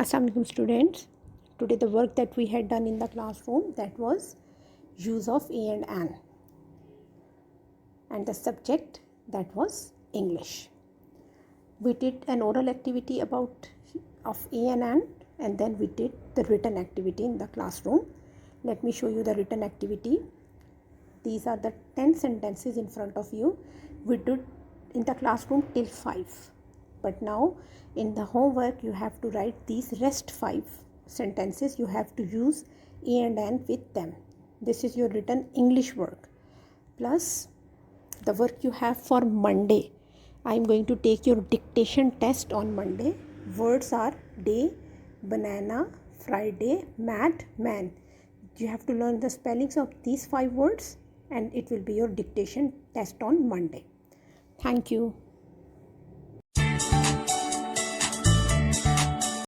Assalamu alaikum students. Today the work that we had done in the classroom, that was use of a and the subject, that was English. We did an oral activity about of a and then we did the written activity in the classroom. Let me show you the written activity. These are the 10 sentences in front of you. We did in the classroom till 5. But now in the homework you have to write these rest 5 sentences. You have to use a and an with them. This is your written English work. Plus the work you have for Monday. I am going to take your dictation test on Monday. Words are day, banana, Friday, mat, man. You have to learn the spellings of these 5 words and it will be your dictation test on Monday. Thank you.